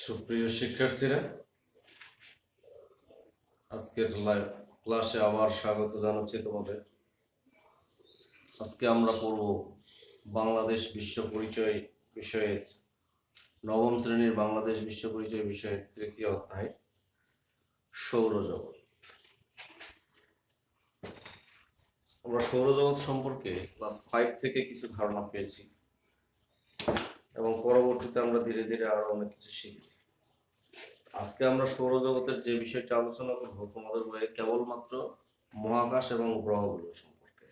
সুপ্রিয় শিক্ষার্থীরা, আজকের লাইভ ক্লাসে আবার স্বাগত জানাচ্ছি তোমাদের। আজকে আমরা পড়ব বাংলাদেশ বিশ্ব পরিচয় বিষয়ের নবম শ্রেণীর বাংলাদেশ বিশ্ব পরিচয় বিষয়ের তৃতীয় অধ্যায় সৌরজগৎ। আমরা সৌরজগৎ সম্পর্কে ক্লাস 5 থেকে কিছু ধারণা পেয়েছি এবং পরবর্তীতে আমরা ধীরে ধীরে আরো অনেক কিছু শিখেছি। আজকে আমরা সৌরজগতের যে বিষয়টা আলোচনা করব তোমাদের বইয়ে কেবলমাত্র মহাকাশ এবং গ্রহগুলো সম্পর্কে।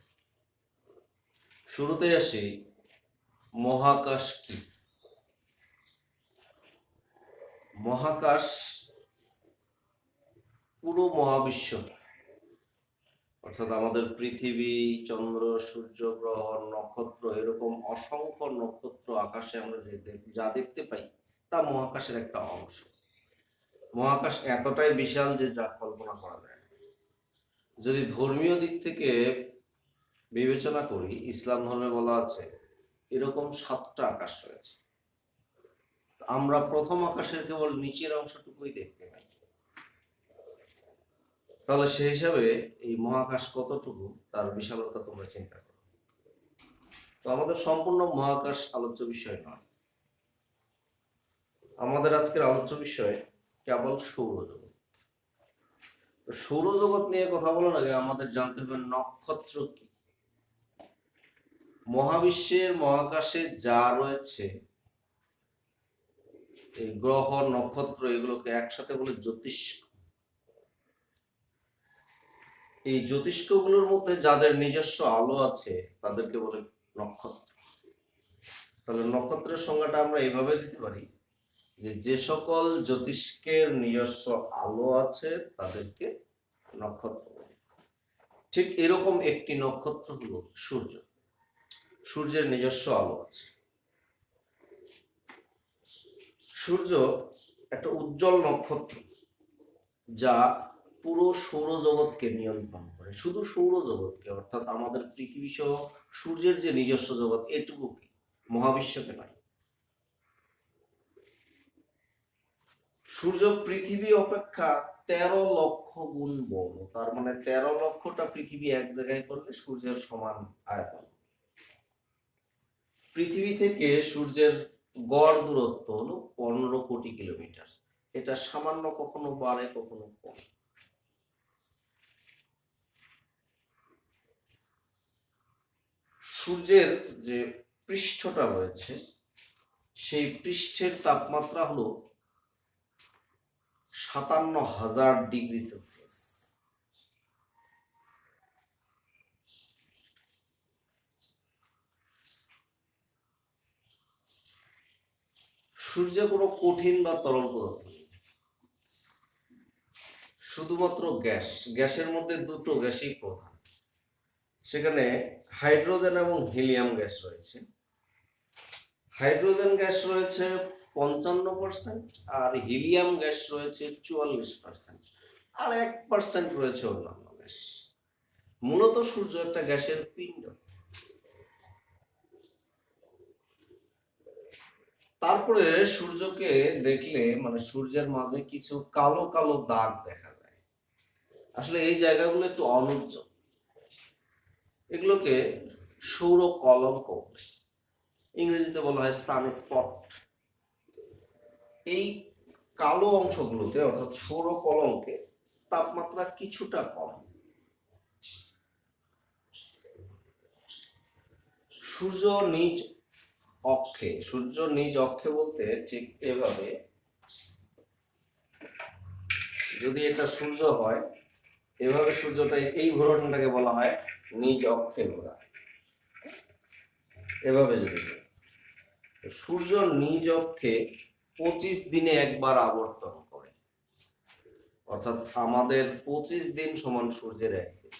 শুরুতে আসি, মহাকাশ কি? মহাকাশ পুরো মহাবিশ্ব, অর্থাৎ আমাদের পৃথিবী, চন্দ্র, সূর্য, গ্রহ, নক্ষত্র, এরকম অসংখ্য নক্ষত্র আকাশে আমরা যা দেখতে পাই তা মহাকাশের একটা অংশ। মহাকাশ এতটাই বিশাল যে যা কল্পনা করা যায় না। যদি ধর্মীয় দিক থেকে বিবেচনা করি, ইসলাম ধর্মে বলা আছে এরকম 7টা আকাশ রয়েছে। আমরা প্রথম আকাশের কেবল নিচের অংশটুকুই দেখতে পাই। তাহলে সেই হিসাবে এই মহাকাশ কতটুকু, তার বিশালতা তোমরা চিন্তা করো। তো আমাদের সম্পূর্ণ মহাকাশ আলোচ্য বিষয় নয়, আমাদের আজকের আলোচ্য বিষয় কেবল সৌরজগৎ। তো সৌরজগৎ নিয়ে কথা বলার আগে আমাদের জানতে হবে নক্ষত্র কি। মহাবিশ্বের মহাকাশে যা রয়েছে, এই গ্রহ, নক্ষত্র, এগুলোকে একসাথে বলে জ্যোতিষ্ক। এই জ্যোতিষ্কগুলোর মধ্যে যাদের নিজস্ব আলো আছে তাদেরকে বলে নক্ষত্র। তাহলে নক্ষত্রের সংজ্ঞাটা আমরা এইভাবে দিতে পারি যে যে সকল জ্যোতিষ্কের নিজস্ব আলো আছে তাদেরকে নক্ষত্র বলে। ঠিক এরকম একটি নক্ষত্র হলো সূর্য। সূর্যের নিজস্ব আলো আছে। সূর্য একটা উজ্জ্বল নক্ষত্র যা পুরো সৌরজগৎকে নিয়ন্ত্রণ করে। শুধু সৌরজগৎকে, অর্থাৎ আমাদের পৃথিবী সহ সূর্যের যে নিজস্ব জগৎ এটুকুকে, মহাবিশ্বকে নয়। সূর্য পৃথিবী অপেক্ষা 13 লক্ষ গুণ বড়। তার মানে 13 লক্ষটা পৃথিবী এক জায়গায় করলে সূর্যের সমান আয়তন। পৃথিবী থেকে সূর্যের গড় দূরত্ব হলো 15 কোটি কিলোমিটার। এটা সামান্য কখনো বাড়ে, কখনো কমে। সূর্যের যে পৃষ্ঠটা রয়েছে সেই পৃষ্ঠের তাপমাত্রা হলো 57,000 ডিগ্রি সেলসিয়াস। সূর্যে কোনো কঠিন বা তরল পদার্থ নেই, শুধুমাত্র গ্যাস। গ্যাসের মধ্যে দুটো গ্যাসই প্রধান। সেখানে হাইড্রোজেন এবং হিলিয়াম গ্যাস রয়েছে। হাইড্রোজেন গ্যাস রয়েছে 55% আর হিলিয়াম গ্যাস রয়েছে 44%, আর 1% রয়েছে অন্যান্য গ্যাস। মূলত সূর্য একটা গ্যাসের পিণ্ড। তারপরে সূর্যকে দেখলে মানে সূর্যের মাঝে কিছু কালো কালো দাগ দেখা যায়। আসলে এই জায়গাগুলো একটু অনুজ্জ্বল, এগুলোকে সৌর কলঙ্ক, ইংরেজিতে বলা হয় সানস্পট। এই কালো অংশগুলোতে, অর্থাৎ সৌর কলঙ্কে তাপমাত্রা কিছুটা কম। সূর্য নিজ অক্ষে বলতে ঠিক এভাবে, যদি এটা সূর্য হয় এভাবে, সূর্যটা এই ঘোরাটাকে বলা হয় নিজ অক্ষে ঘোরা। এভাবে যদি সূর্য নিজ অক্ষে 25 দিনে একবার আবর্তন করে, অর্থাৎ আমাদের 25 দিন সমান সূর্যের একদিন।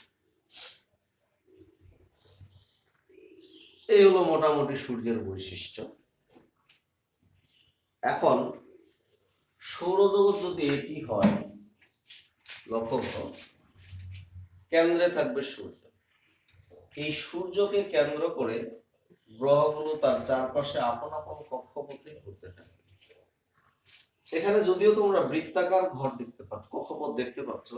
এই হলো মোটামুটি সূর্যের বৈশিষ্ট্য। এখন সৌরজগৎ যদি এটি হয়, লক্ষ্য করো, কেন্দ্রে থাকবে সূর্য। এই সূর্যকে কেন্দ্র করে গ্রহগুলো তার চারপাশে আপন আপন কক্ষপথে ঘুরতে থাকে। এখানে যদিও তোমরা বৃত্তাকার ঘর দেখতে পাচ্ছ, কক্ষপথ দেখতে পাচ্ছ,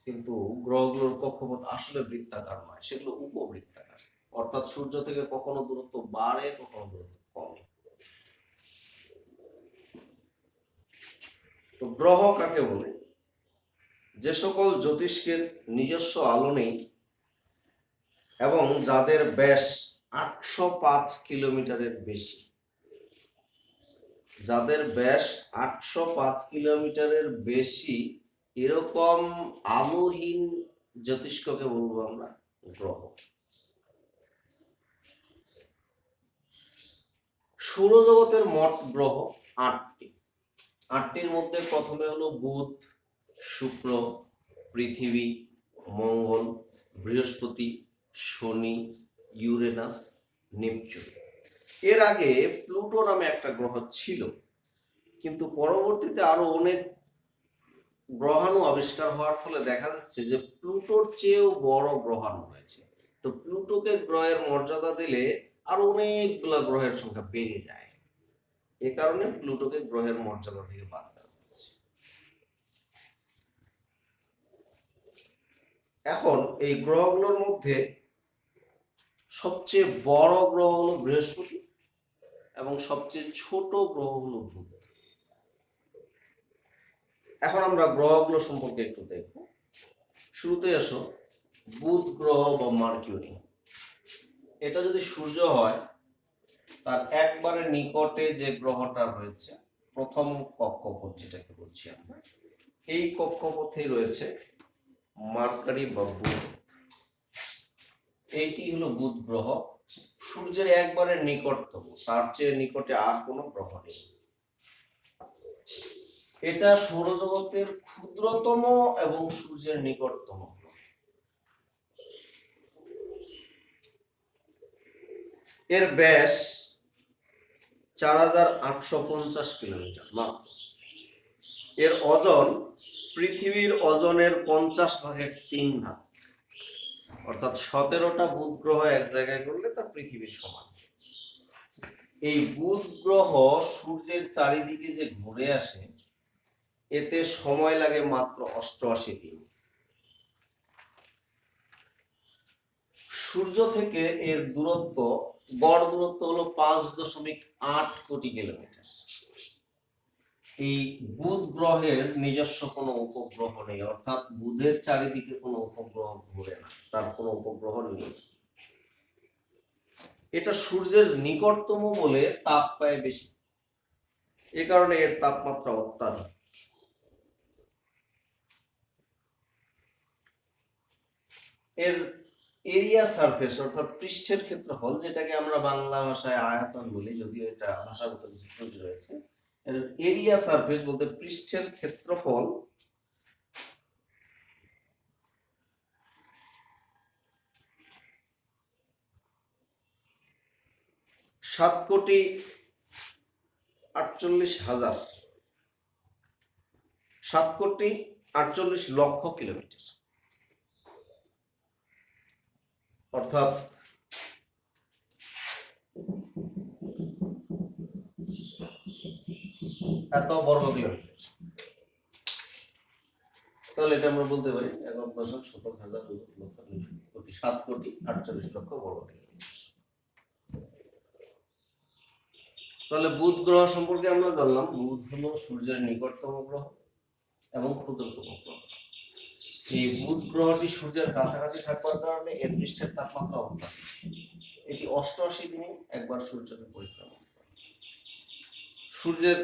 কিন্তু গ্রহগুলোর কক্ষপথ আসলে বৃত্তাকার নয়, সেগুলো উপবৃত্তাকার। অর্থাৎ সূর্য থেকে কখনো দূরত্ব বাড়ে, কখনো দূরত্ব কমে। তো গ্রহ কাকে বলে? যে সকল জ্যোতিষ্কের নিজস্ব আলো নেই এবং যাদের ব্যাস 805 কিলোমিটারের বেশি। যাদের ব্যাস 805 কিলোমিটারের বেশি এরকম আলোহীন জ্যোতিষ্ককে বলবো আমরা গ্রহ। সৌরজগতের মোট গ্রহ 8টি। 8টির মধ্যে প্রথমে হলো বুধ, শুক্র, পৃথিবী, মঙ্গল, বৃহস্পতি, শনি, ইউরেনাস, নেপচুন। এর আগে প্লুটো নামে একটা গ্রহ ছিল, কিন্তু পরবর্তীতে আরো অনেক গ্রহাণু আবিষ্কার হওয়ার ফলে দেখা যাচ্ছে যে প্লুটোর চেয়েও বড় গ্রহাণু রয়েছে। তো প্লুটোকে গ্রহের মর্যাদা দিলে আরো অনেকগুলো গ্রহের সংখ্যা বেড়ে যায়। এ কারণে প্লুটোকে গ্রহের মর্যাদা থেকে বাদ দেওয়া হয়েছে। এখন এই গ্রহগুলোর মধ্যে সবচেয়ে বড় গ্রহ হলো বৃহস্পতি এবং সবচেয়ে ছোট গ্রহ হলো বুধ। এখন আমরা গ্রহগুলো সম্পর্কে একটু দেখব। শুরুতে আসো বুধ গ্রহ বা মার্কিউরি। এটা যদি সূর্য হয়, তার একবারে নিকটে যে গ্রহটা রয়েছে, প্রথম কক্ষপথ যেটাকে বলছি আমরা, এই কক্ষপথে রয়েছে মার্কারি বা বুধ। এইটি হলো বুধ গ্রহ, সূর্যের একবারে নিকটতম, তার চেয়ে নিকটে আর কোনো গ্রহ নেই। এটা সৌরজগতের ক্ষুদ্রতম এবং সূর্যের নিকটতম গ্রহ। এর ব্যাস 4850 কিলোমিটার মাত্র। এর ওজন পৃথিবীর ওজনের 50/3 ভাগ, অর্থাৎ 17টা বুধ গ্রহ এক জায়গায় করলে তা পৃথিবীর সমান। এই বুধ গ্রহ সূর্যের চারিদিকে যে ঘুরে আসে, এতে সময় লাগে মাত্র 88 দিন। সূর্য থেকে এর দূরত্ব, গড় দূরত্ব হলো 5.8 কোটি কিলোমিটার। এই বুধ গ্রহের নিজস্ব কোনো উপগ্রহ নেই, অর্থাৎ বুধের চারিদিকে কোনো উপগ্রহ ঘুরে না, তার কোনো উপগ্রহ নেই। এটা সূর্যের নিকটতম বলে তাপ পায় বেশি, এ কারণে এর তাপমাত্রা অত্যাধিক। এর এরিয়া সারফেস অর্থাৎ পৃষ্ঠের ক্ষেত্রফল, যেটাকে আমরা বাংলা ভাষায় আয়তন বলি, যদিও এটা ভাষাগত কিছু ত্রুটি রয়েছে। এর এরিয়া সারফেস বলতে পৃষ্ঠের ক্ষেত্রফল 7,48,000 7,48,00,000 কিলোমিটার, অর্থাৎ এত বর্গ কিলোমিটার। তাহলে এটা আমরা বলতে পারি 7,48,00,000 বর্গ কিলোমিটার। তাহলে বুধ গ্রহ সম্পর্কে আমরা জানলাম, বুধ হলো সূর্যের নিকটতম গ্রহ এবং ক্ষুদ্রতম গ্রহ। এই বুধ গ্রহটি সূর্যের কাছাকাছি থাকার কারণে এর পৃষ্ঠের তাপমাত্রা অত্যাধিক। এটি 88 দিনে একবার সূর্যকে পরিক্রমা করে। সূর্যের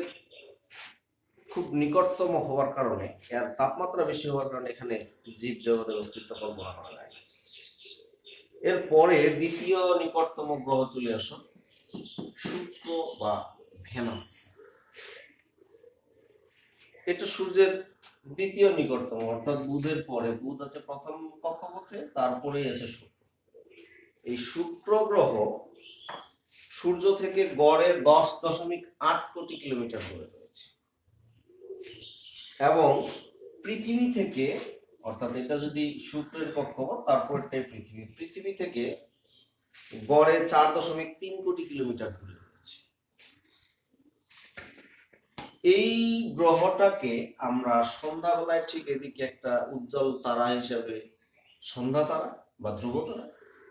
খুব নিকটতম হওয়ার কারণে, এর তাপমাত্রা বেশি হওয়ার কারণে এখানে জীব জগতের অস্তিত্ব কল্পনা করা যায়। এরপরে দ্বিতীয় নিকটতম গ্রহ চলে আসো, শুক্র বা ভেনাস। এটা সূর্যের দ্বিতীয় নিকটতম, অর্থাৎ বুধের পরে। বুধ আছে প্রথম কক্ষপথে, তারপরেই আছে শুক্র। এই শুক্র গ্রহ সূর্য থেকে গড়ে 10.8 কোটি কিলোমিটার দূরে রয়েছে এবং পৃথিবী থেকে, অর্থাৎ এটা যদি শুক্রের কক্ষপথ, তারপরটাই পৃথিবী থেকে গড়ে 4.3 কোটি কিলোমিটার দূরে রয়েছে। এই গ্রহটাকে আমরা সন্ধ্যাবেলায় ঠিক এদিকে একটা উজ্জ্বল তারা হিসাবে সন্ধ্যা তারা বা ধ্রুব তারা,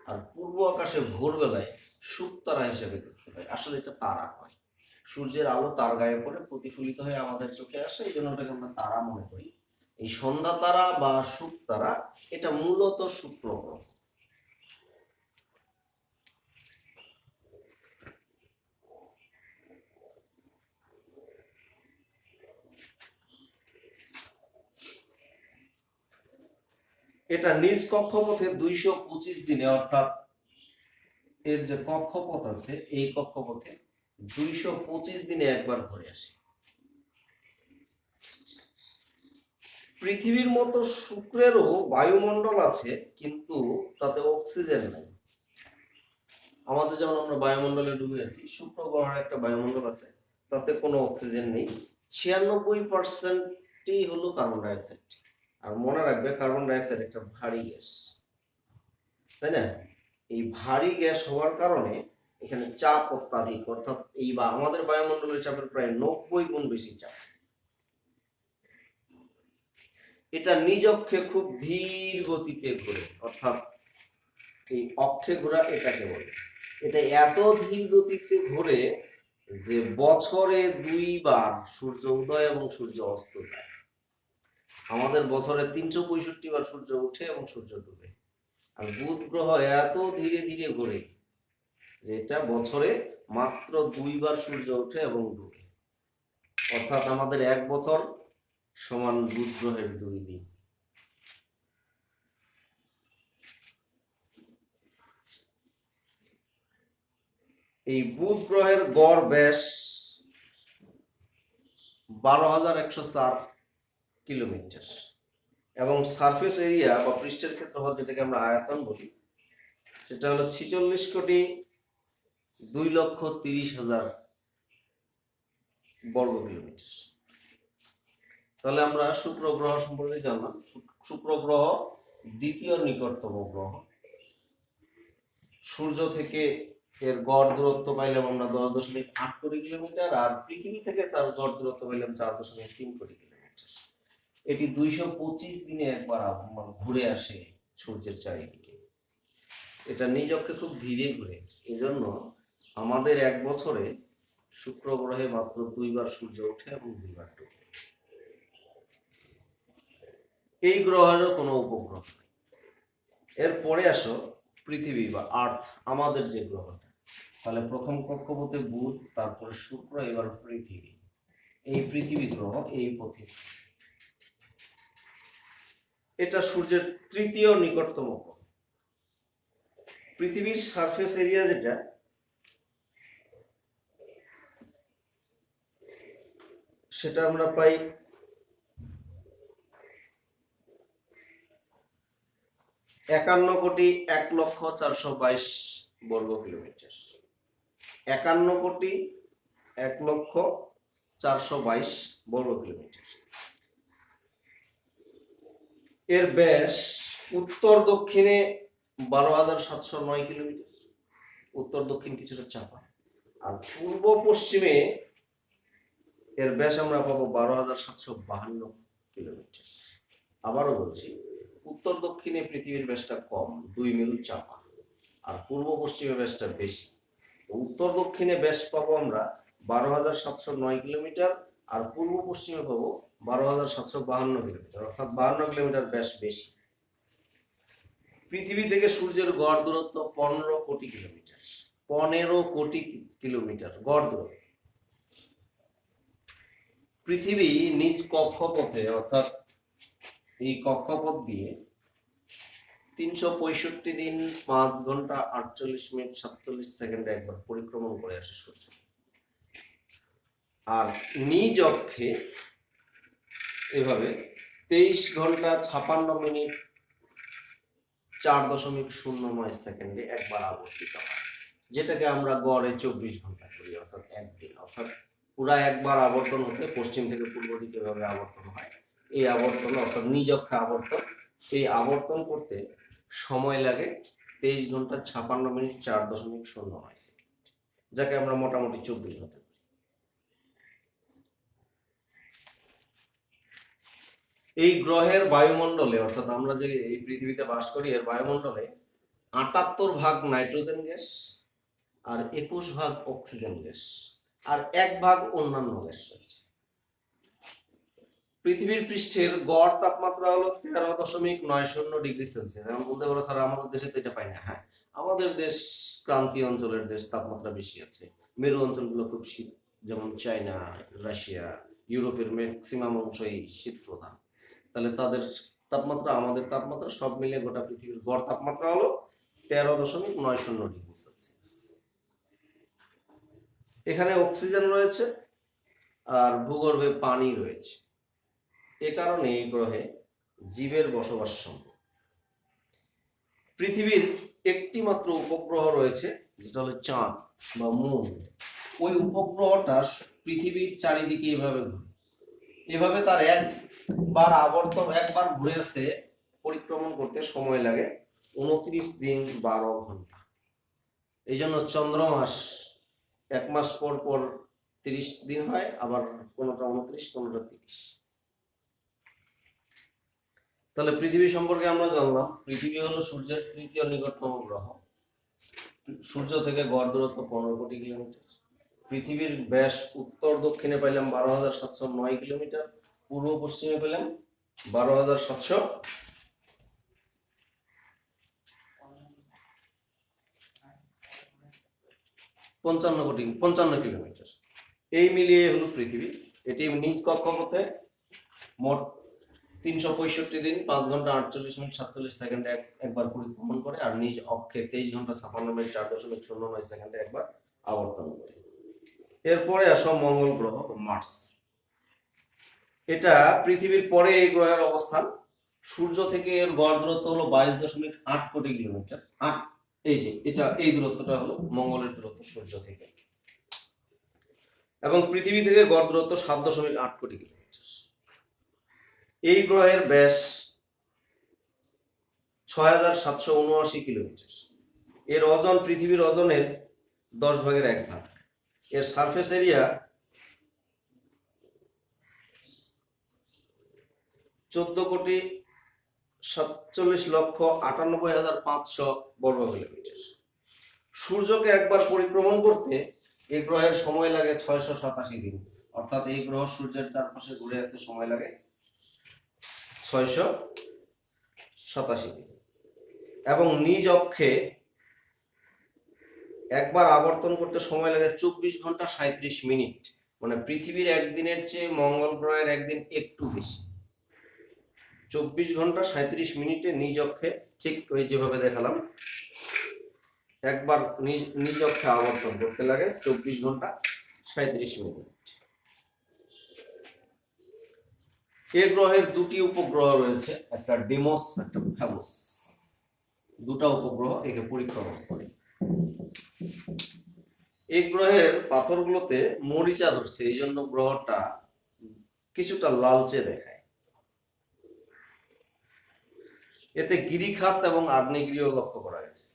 আর পূর্ব আকাশে ভোরবেলায় শুকতারা হিসেবে দেখতে পাই। আসলে এটা তারা হয়, সূর্যের আলো তার গায়ে পড়ে প্রতিফলিত হয়ে আমাদের চোখে আসে, এই জন্য ওটাকে আমরা তারা মনে করি। এই সন্ধ্যা তারা বা শুকতারা এটা মূলত শুক্র গ্রহ। এটা নিজ কক্ষপথে 225 দিনে, অর্থাৎ এর যে কক্ষপথ আছে এই কক্ষপথে 225 দিনে একবার ঘুরে আসে। পৃথিবীর মতো শুক্রেরও বায়ুমণ্ডল আছে, কিন্তু তাতে অক্সিজেন নাই। আমাদের যেমন আমরা বায়ুমণ্ডলে ডুবে আছি, শুক্র গ্রহের একটা বায়ুমণ্ডল আছে, তাতে কোনো অক্সিজেন নেই। 96%ই হলো কার্বন ডাইঅক্সাইড। আর মনে রাখবে, কার্বন ডাইঅক্সাইড একটা ভারী গ্যাস, তাই না? এই ভারী গ্যাস হওয়ার কারণে এখানে চাপ অত্যাধিক, অর্থাৎ এই বা আমাদের বায়ুমণ্ডলের চাপের প্রায় 90 গুণ বেশি চাপ। এটা নিজ অক্ষে খুব ধীর গতিতে ঘোরে, অর্থাৎ এই অক্ষে ঘোরা এটাকে বলে। এটা এত ধীর গতিতে ঘোরে যে বছরে 2বার সূর্য উদয় এবং সূর্য অস্ত যায়। আমাদের বছরে 365 বার সূর্য ওঠে এবং সূর্য ডুবে। আর বুধ গ্রহ এত ধীরে ধীরে ঘোরে যে এটা বছরে মাত্র 2বার সূর্য ওঠে এবং ডুবে। অর্থাৎ আমাদের 1 বছর সমান বুধ গ্রহের 2 দিন। এই বুধ গ্রহের গড় ব্যাস 12,104 কিলোমিটার এবং সারফেস এরিয়া বা পৃষ্ঠের ক্ষেত্রফল, যেটাকে আমরা আয়তন বলি, সেটা হলো 46,02,30,000 বর্গ কিলোমিটার। তাহলে আমরা শুক্র গ্রহ সম্পর্কে জানলাম। শুক্র গ্রহ দ্বিতীয় নিকটতম গ্রহ। সূর্য থেকে এর গড় দূরত্ব পাইলাম আমরা 10.8 কোটি কিলোমিটার, আর পৃথিবী থেকে তার গড় দূরত্ব পাইলাম 4.3 কোটি কিলোমিটার। এটি 225 দিনে একবার ঘুরে আসে সূর্যের চারিদিকে। এটা নিজ অক্ষে খুব ধীরে ঘুরে, এজন্য আমাদের 1 বছরে শুক্র গ্রহে মাত্র 2বার সূর্য ওঠে এবং 2বার ডোবে। এই গ্রহেরও কোনো উপগ্রহ নেই। এরপরে আসো পৃথিবী বা আর্থ, আমাদের যে গ্রহটা। তাহলে প্রথম কক্ষপথে বুধ, তারপরে শুক্র, এবার পৃথিবী। এই পৃথিবী গ্রহ, এই পৃথিবী, এটা সূর্যের তৃতীয় নিকটতম গ্রহ। পৃথিবীর সারফেস এরিয়া যেটা, সেটা আমরা পাই 51,01,04,22 বর্গ কিলোমিটার। 51,01,04,22 বর্গ কিলোমিটার। এর ব্যাস উত্তর দক্ষিণে 12,709 কিলোমিটার, উত্তর দক্ষিণ কিছুটা চাপা। আর পূর্ব পশ্চিমে এর ব্যাস আমরা পাবো 12,752 কিলোমিটার। আবারও বলছি, উত্তর দক্ষিণে পৃথিবীর ব্যাসটা কম, 2 মেরু চাপা, আর পূর্ব পশ্চিমে ব্যাসটা বেশি। উত্তর দক্ষিণে ব্যাস পাবো আমরা 12,709 কিলোমিটার, আর পূর্ব পশ্চিমে পাবো 12,752 কিলোমিটার, অর্থাৎ 52 কিলোমিটার ব্যাস বেশি। পৃথিবী থেকে সূর্যের গড় দূরত্ব 15 কোটি কিলোমিটার। 15 কোটি কিলোমিটার গড় দূরত্ব। পৃথিবী নিজ কক্ষপথে, অর্থাৎ এই কক্ষপথ দিয়ে 365 দিন 5 ঘন্টা 48 মিনিট 47 সেকেন্ডে একবার পরিক্রমণ করে আসে সূর্য। আর নিজ অক্ষে এভাবে 23 ঘন্টা 56 মিনিট 4.09 সেকেন্ডে একবার আবর্তিত হয়, যেটাকে আমরা গড়ে 24 ঘন্টা করি, অর্থাৎ একদিন। অর্থাৎ পুরা একবার আবর্তন হতে পশ্চিম থেকে পূর্ব দিকে এভাবে আবর্তন হয়। এই আবর্তন, অর্থাৎ নিজ অক্ষে আবর্তন, এই আবর্তন করতে সময় লাগে 23 ঘন্টা 56 মিনিট 4.09 সেকেন্ড, যাকে আমরা মোটামুটি 24 ঘন্টা করি। এই গ্রহের বায়ুমণ্ডলে, অর্থাৎ আমরা যে এই পৃথিবীতে বাস করি, এর বায়ুমণ্ডলে ৭৮ ভাগ নাইট্রোজেন গ্যাস আর ২১ ভাগ অক্সিজেন গ্যাস আর ১ ভাগ অন্যান্য গ্যাস রয়েছে। পৃথিবীর পৃষ্ঠের গড় তাপমাত্রা হলো ১৩.৯০ ডিগ্রি সেলসিয়াস। এখন বলতে পারো স্যার আমাদের দেশে তো এটা পাই না। হ্যাঁ, আমাদের দেশ ক্রান্তীয় অঞ্চলের দেশ, তাপমাত্রা বেশি আছে। মেরু অঞ্চলগুলো খুব শীত, যেমন চায়না, রাশিয়া, ইউরোপের ম্যাক্সিমাম অংশই শীত প্রধান। তাহলে তাদের তাপমাত্রা, আমাদের তাপমাত্রা সব মিলে গোটা পৃথিবীর গড় তাপমাত্রা হলো ১৩.৯০ ডিগ্রি সেলসিয়াস। এখানে অক্সিজেন রয়েছে আর ভূগর্ভে পানি রয়েছে। এ কারণে এই গ্রহে জীবের বসবাস সম্ভব। পৃথিবীর একটি মাত্র উপগ্রহ রয়েছে, যেটা হলো চাঁদ বা মুন। ওই উপগ্রহটা পৃথিবীর চারিদিকে এভাবে তার একবার ঘুরে আসতে, পরিক্রমণ করতে সময় লাগে ২৯ দিন ১২ ঘন্টা। এই জন্য চন্দ্রমাস ১ মাস পর পর ৩০ দিন হয়, আবার কোনোটা ২৯, কোনোটা ৩০। তাহলে পৃথিবী সম্পর্কে আমরা জানলাম। পৃথিবী হলো সূর্যের তৃতীয় নিকটতম গ্রহ। সূর্য থেকে গড় দূরত্ব ১৫ কোটি কিলোমিটার। পৃথিবীর ব্যাস উত্তর দক্ষিণে পাইলাম ১২,৭০৯ কিলোমিটার, পূর্ব পশ্চিমে পেলাম ১২,৭৫৫ কিলোমিটার। এই মিলিয়ে হলো পৃথিবী। এটি নিজ কক্ষপথে মোট ৩৬৫ দিন ৫ ঘন্টা ৪৮ মিনিট ৪৭ সেকেন্ডে একবার পরিক্রমণ করে, আর নিজ অক্ষে ২৩ ঘন্টা ৫৬ মিনিট ৪.০৯ সেকেন্ডে একবার আবর্তন করে। এরপরে আসো মঙ্গল গ্রহ, মার্স। এটা পৃথিবীর পরে এই গ্রহের অবস্থান। সূর্য থেকে এর গড় দূরত্ব হলো ২২.৮ কোটি কিলোমিটার। এই দূরত্বটা হলো মঙ্গলের দূরত্ব সূর্য থেকে, এবং পৃথিবী থেকে গড় দূরত্ব ৭.৮ কোটি কিলোমিটার। এই গ্রহের ব্যাস ৬,৭৭৯ কিলোমিটার। এর ওজন পৃথিবীর ওজনের ১০ ভাগের ১ ভাগ। এর সারফেস এরিয়া ১৪,৪৭,৯৮,৫০০ বর্গ কিলোমিটার। সূর্যকে একবার পরিক্রমণ করতে এই গ্রহের সময় লাগে ৬৮৭ দিন। অর্থাৎ এই গ্রহ সূর্যের চারপাশে ঘুরে আসতে সময় লাগে ৬৮৭ দিন, এবং নিজ অক্ষে একবার আবর্তন করতে সময় লাগে ২৪ ঘন্টা ৩৭ মিনিট। মানে পৃথিবীর একদিনের চেয়ে মঙ্গল গ্রহের একদিন একটু বেশি। ২৪ ঘন্টা ৩৭ মিনিটে নিজ অক্ষে, ঠিক ওই যেভাবে দেখালাম, একবার নিজ অক্ষে আবর্তন করতে লাগে ২৪ ঘন্টা ৩৭ মিনিট। এই গ্রহের দুটি উপগ্রহ রয়েছে, একটা ডিমোস, একটা ফ্যাবোস। দুটা উপগ্রহ একে পরিক্রমণ করে। এই গ্রহের পাথরগুলোতে মরিচা ধরছে, এই জন্য গ্রহটা কিছুটা লালচে দেখায়। এতে গিরিখাত এবং আগ্নেয়গিরিও লক্ষ্য করা গেছে।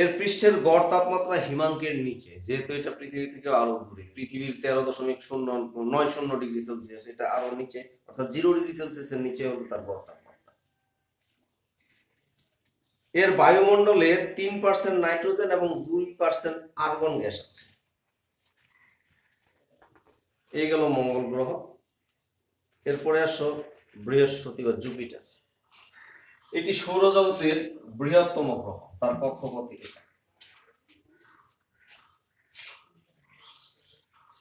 এর পৃষ্ঠের গড় তাপমাত্রা হিমাঙ্কের নিচে, যেহেতু এটা পৃথিবী থেকে আরো দূরে, পৃথিবীর ১৩.০৯০ ডিগ্রি সেলসিয়াস, এটা আরো নিচে, অর্থাৎ 0 ডিগ্রি সেলসিয়াসের নিচে হলো তার গড় তাপমাত্রা। এর বায়ুমণ্ডলে ৩% নাইট্রোজেন এবং ২% আর্গন গ্যাস আছে। এই গেল মঙ্গল গ্রহ। এরপরে আসো বৃহস্পতি বা জুপিটার। এটি সৌরজগতের বৃহত্তম গ্রহ, তার কক্ষপথ এটা,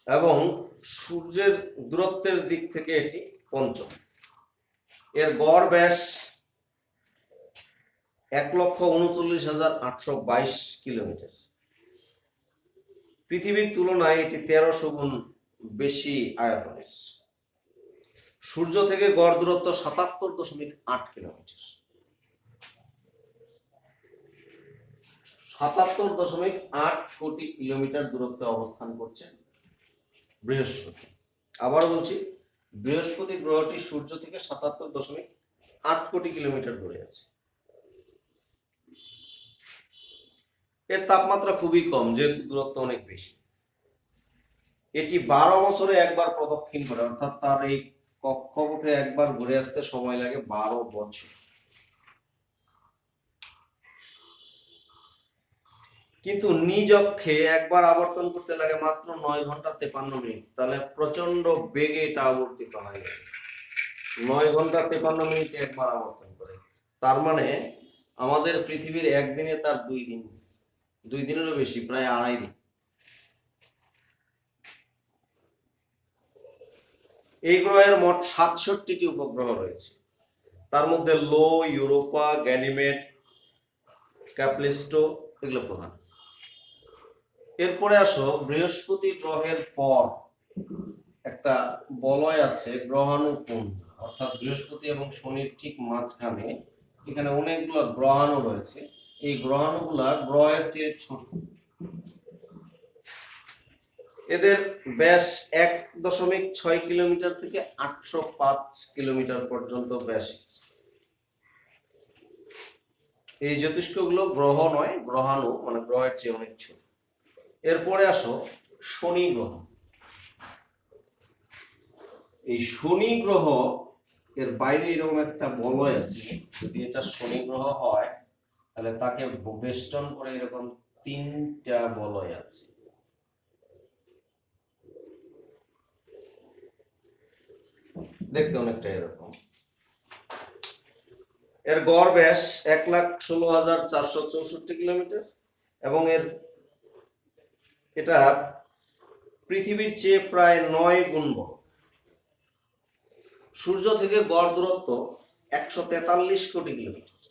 এবং সূর্যের দূরত্বের দিক থেকে এটি পঞ্চম। এর গড় ব্যাস ১,৩৯,৮২২ কিলোমিটার। পৃথিবীর তুলনায় এটি ১৩০০ গুণ বেশি আয়তনের। সূর্য থেকে গড় দূরত্ব ৭৭.৮ কিলোমিটার। ৭৭.৮ কোটি কিলোমিটার দূরত্বে অবস্থান করছে বৃহস্পতি। আবার বলছি, বৃহস্পতি গ্রহটি সূর্য থেকে ৭৭.৮ কোটি কিলোমিটার দূরে আছে। এর তাপমাত্রা খুবই কম, যেহেতু দূরত্ব অনেক বেশি। এটি ১২ বছরে একবার প্রদক্ষিণ করে, অর্থাৎ তার এই কক্ষপথে একবার ঘুরে আসতে সময় লাগে 12 বছর। কিন্তু নিজ অক্ষে একবার আবর্তন করতে লাগে মাত্র 9 ঘন্টা 53 মিনিট। তাহলে প্রচন্ড বেগে এটা আবর্তিত হয়, 9 ঘন্টা 53 মিনিটে একবার আবর্তন করে। তার মানে আমাদের পৃথিবীর একদিনে তার 2 দিন, 2 দিনেরও বেশি, প্রায় 2.5 দিন। এই গ্রহের মোট 67টি উপগ্রহ রয়েছে। তার মধ্যে লো, ইউরোপা, গ্যানিমেড, ক্যাপলিস্টো এগুলো প্রধান। এরপরে আসো বৃহস্পতি গ্রহের পর একটা বলয় আছে গ্রহাণুপুঞ্জ, অর্থাৎ বৃহস্পতি এবং শনির ঠিক মাঝখানে এখানে অনেকগুলো গ্রহাণু রয়েছে। এই গ্রহাণুগুলা গ্রহের চেয়ে ছোট। এদের ব্যাস 1.6 কিলোমিটার থেকে 805 কিলোমিটার পর্যন্ত ব্যাস। এই জ্যোতিষ্কগুলো গ্রহ নয়, গ্রহাণু, মানে গ্রহের চেয়ে অনেক ছোট। এরপরে আসো শনি গ্রহ। এই শনি গ্রহ এর বাইরে এরকম একটা বলয় আছে। যদি এটা শনি গ্রহ হয় তাহলে তাকে বেষ্টন করে এরকম 3টা বলয় আছে। দেখতে অনেকটা এরকম। এর গড় ব্যাস 1,16,464 কিলোমিটার এবং এটা পৃথিবীর চেয়ে প্রায় 9 গুণ বড়। সূর্য থেকে গড় দূরত্ব 143 কোটি কিলোমিটার।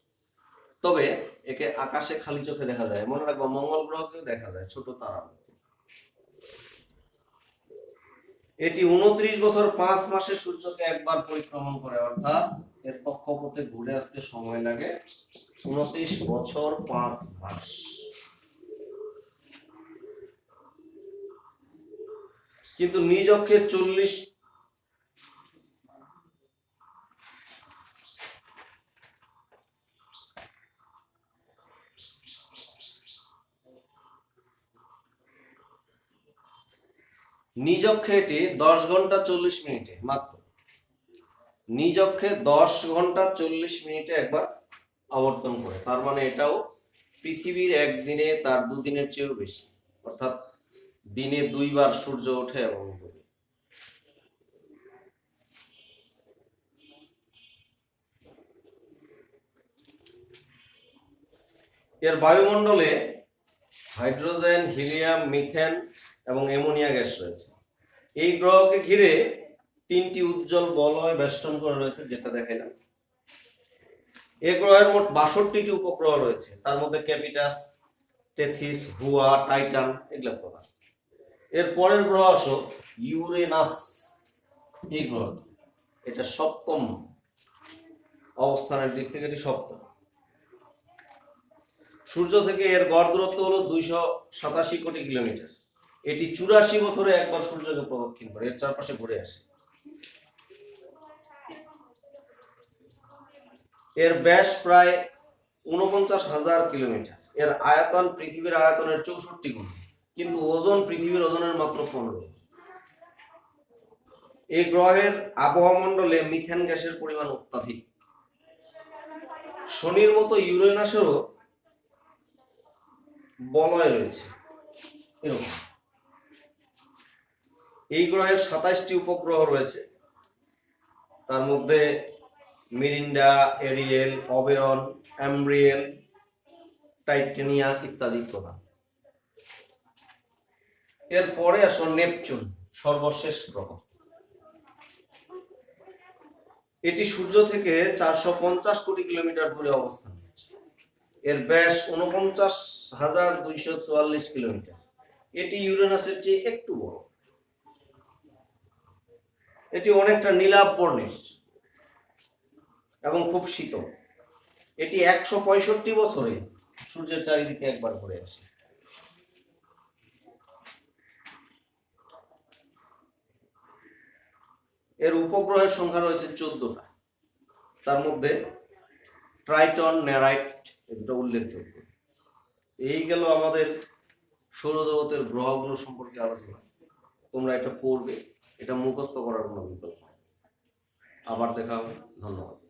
তবে একে আকাশে খালি চোখে দেখা যায়। মনে রাখবো, মঙ্গল গ্রহকেও দেখা যায় ছোট তারা। এটি 29 বছর 5 মাসে সূর্যকে একবার পরিক্রমণ করে, অর্থাৎ এর কক্ষপথে ঘুরে আসতে সময় লাগে 29 বছর 5 মাস। কিন্তু নিজ অক্ষে 40 নিজ অক্ষে এটি 10 ঘন্টা 40 মিনিটে মাত্র। নিজ অক্ষে 10 ঘন্টা 40 মিনিটে একবার আবর্তন করে। তার মানে এটাও পৃথিবীর একদিনে তার 2 দিনের চেয়েও বেশি, অর্থাৎ দিনে 2 বার সূর্য ওঠে এবং ডোবে। এর বায়ুমণ্ডলে হাইড্রোজেন, হিলিয়াম, মিথেন এবং অ্যামোনিয়া গ্যাস রয়েছে। এই গ্রহকে ঘিরে 3টি উজ্জ্বল বলয় বেষ্টন করে রয়েছে, যেটা দেখাইলাম। এই গ্রহের মোট 62টি উপগ্রহ রয়েছে। তার মধ্যে ক্যাপিটাস, টেথিস, হুয়া, টাইটান এগুলো প্রধান। এর পরের গ্রহ আসো ইউরেনাস। এই গ্রহ এটা 7ম অবস্থানের দিক থেকে, এটি 7ম। সূর্য থেকে এর গড় দূরত্ব হলো 287 কোটি কিলোমিটার। এটি 84 বছরে একবার সূর্যকে প্রদক্ষিণ করে, এর চারপাশে ঘুরে আসে। এর ব্যাস প্রায় 49,000 কিলোমিটার। এর আয়তন পৃথিবীর আয়তনের 64 গুণ, কিন্তু ওজন পৃথিবীর ওজনের মাত্র 15। এই গ্রহের আবহাওয়া মণ্ডলে মিথেন গ্যাসের পরিমাণ অত্যাধিক। শনির মতো ইউরেনাসেরও বলয় রয়েছে এরকম। এই গ্রহের 27টি উপগ্রহ রয়েছে। তার মধ্যে মিরিন্ডা, এরিয়েল, অবেরন, অ্যাম্ব্রিয়েল, টাইটেনিয়া ইত্যাদি প্রধান। এরপরে আসো নেপচুন, সর্বশেষ গ্রহ। এটি সূর্য থেকে 450 কোটি কিলোমিটার দূরে অবস্থান করছে। এর ব্যাস 49,244 কিলোমিটার। এটি ইউরেনাসের চেয়ে একটু বড়। এটি অনেকটা নীলাভ বর্ণের এবং খুব শীতল। এটি 165 বছরে সূর্যের চারিদিকে একবার ঘুরে আসে। এর উপগ্রহের সংখ্যা রয়েছে 14টা। তার মধ্যে ট্রাইটন, নেরাইট এটা উল্লেখযোগ্য। এই গেল আমাদের সৌরজগতের গ্রহগুলো সম্পর্কে আলোচনা। তোমরা এটা পড়বে, এটা মুখস্থ করার কোনো বিকল্প। আবার দেখা হবে। ধন্যবাদ।